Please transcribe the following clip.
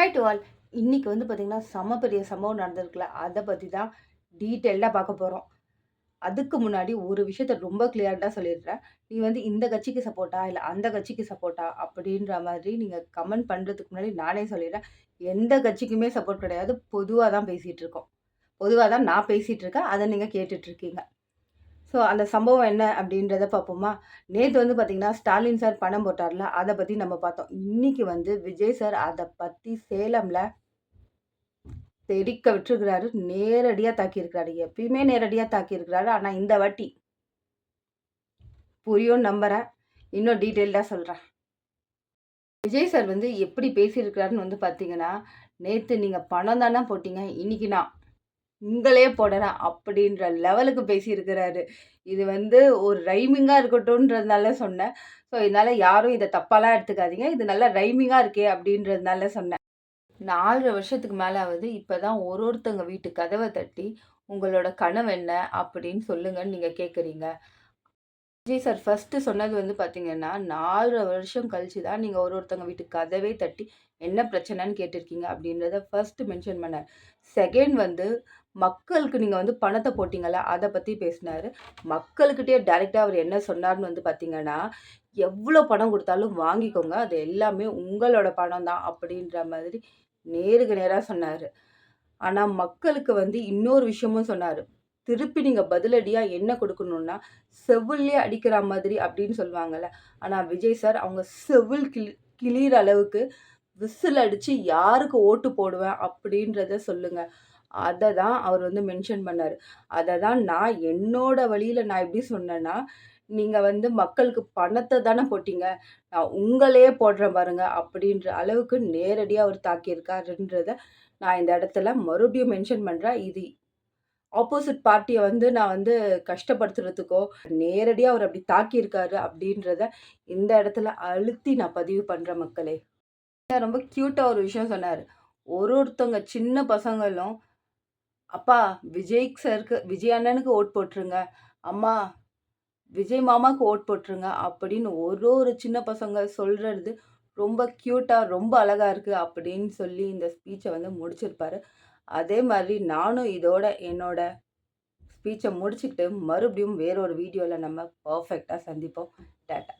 Hi to all. இன்னைக்கு வந்து பார்த்தீங்கன்னா, செம்ம பெரிய சம்பவம் நடந்திருக்குல்ல. அத பத்தி தான் டீட்டெயில்டா பார்க்க போறோம். அதுக்கு முன்னாடி ஒரு விஷயத்த ரொம்ப கிளியர்டா சொல்லிடுறேன். நீ வந்து இந்த கட்சிக்கு சப்போர்ட்டா, இல்ல அந்த கட்சிக்கு சப்போர்ட்டா அப்படின்ற மாதிரி நீங்க கமெண்ட் பண்றதுக்கு முன்னாடி நானே சொல்லிடுறேன். எந்த கட்சிக்குமே சப்போர்ட் கிடையாது. பொதுவா தான் பேசிட்டு இருக்கோம். பொதுவா தான் நான் பேசிட்டு இருக்கேன். அத நீங்க கேட்டுட்டு இருக்கீங்க. ஸோ அந்த சம்பவம் என்ன அப்படின்றத பார்ப்போமா? நேத்து வந்து பார்த்தீங்கன்னா, ஸ்டாலின் சார் பணம் போட்டார்ல, அத பத்தி நம்ம பார்த்தோம். இன்னைக்கு வந்து விஜய் சார் அத பத்தி சேலம்ல தெறிக்க விட்டுருக்கிறாரு. நேரடியா தாக்கியிருக்கிறாரு. எப்பயுமே நேரடியா தாக்கியிருக்கிறாரு. ஆனா இந்த வாட்டி புரியும்னு நம்புறேன். இன்னும் டீட்டெயில்டா சொல்றேன். விஜய் சார் வந்து எப்படி பேசியிருக்கிறாருன்னு வந்து பார்த்தீங்கன்னா, "நேத்து நீங்க பணம் தான போட்டீங்க. இன்னைக்கு நான் உங்களே போடுறேன்." அப்படின்ற லெவலுக்கு பேசியிருக்கிறாரு. இது வந்து ஒரு ரைமிங்கா இருக்கட்டும்ன்றதுனால சொன்னேன். ஸோ இதனால யாரும் இத தப்பாலாம் எடுத்துக்காதீங்க. இது நல்லா ரைமிங்கா இருக்கே அப்படின்றதுனால சொன்னேன். 4 வருஷத்துக்கு மேல ஆகுது. இப்பதான் ஒருத்தங்க வீட்டு கதவ தட்டி, "உங்களோட கனவு என்ன?" அப்படின்னு சொல்லுங்கன்னு நீங்க கேட்குறீங்க. விஜய் சார் ஃபர்ஸ்ட்டு சொன்னது வந்து பார்த்தீங்கன்னா, 4 வருஷம் கழிச்சு தான் நீங்க ஒருத்தங்க வீட்டு கதவே தட்டி, "என்ன பிரச்சனைன்னு கேட்டிருக்கீங்க?" அப்படின்றத ஃபர்ஸ்ட்டு மென்ஷன் பண்ணாரு. செகண்ட் வந்து மக்களுக்கு நீங்க வந்து பணத்த போட்டீங்கல்ல, அத பத்தி பேசினாரு. மக்கள்கிட்டயே டைரக்ட்டா அவர் என்ன சொன்னார்ன்னு வந்து பார்த்தீங்கன்னா, "எவ்ளோ பணம் குடுத்தாலும் வாங்கிக்கோங்க. அது எல்லாமே உங்களோட பணம் தான்." அப்படின்ற மாதிரி நேருக்கு நேரா சொன்னாரு. ஆனா, மக்களுக்கு வந்து இன்னொரு விஷயமும் சொன்னாரு. திருப்பி நீங்க பதிலடியா என்ன குடுக்கணும்னா, செவுல்லயே அடிக்கிற மாதிரி அப்படின்னு சொல்லுவாங்கல்ல. ஆனா, விஜய் சார் அவங்க செவுல் கிழியிற அளவுக்கு விசில் அடிச்சு யாருக்கு ஓட்டு போடுவேன் அப்படின்றத சொல்லுங்க. அத தான் அவர் வந்து மென்ஷன் பண்ணாரு. அத தான் நான் என்னோட வழியில நான் எப்படி சொன்னேன்னா, நீங்க வந்து மக்களுக்கு பணத்த தானே போட்டீங்க. நான் உங்களையே போடுறேன் பாருங்க அப்படின்ற அளவுக்கு நேரடியா அவர் தாக்கியிருக்காருன்றத நான் இந்த இடத்துல மறுபடியும் மென்ஷன் பண்றேன். இது ஆப்போசிட் பார்ட்டிய வந்து நான் வந்து கஷ்டப்படுத்துறதுக்கோ, நேரடியா அவர் அப்படி தாக்கியிருக்காரு அப்படின்றத இந்த இடத்துல அழுத்தி நான் பதிவு பண்றேன் மக்களே. ரொம்ப கியூட்டா ஒரு விஷயம் சொன்னாரு. ஒருத்தவங்க சின்ன பசங்களும், "அப்பா விஜய் சாருக்கு விஜய் அண்ணனுக்கு ஓட் போட்டுருங்க. அம்மா விஜய் மாமாக்கு ஓட் போட்டுருங்க." அப்படின்னு ஒரு சின்ன பசங்க சொல்றது ரொம்ப கியூட்டா, ரொம்ப அழகா இருக்கு அப்படின்னு சொல்லி இந்த ஸ்பீச்ச வந்து முடிச்சிருப்பாரு. அதே மாதிரி நானும் இதோட என்னோட ஸ்பீச்ச முடிச்சுக்கிட்டு மறுபடியும் வேற ஒரு வீடியோல நம்ம பெர்ஃபெக்ட்டா சந்திப்போம். டாட்டா.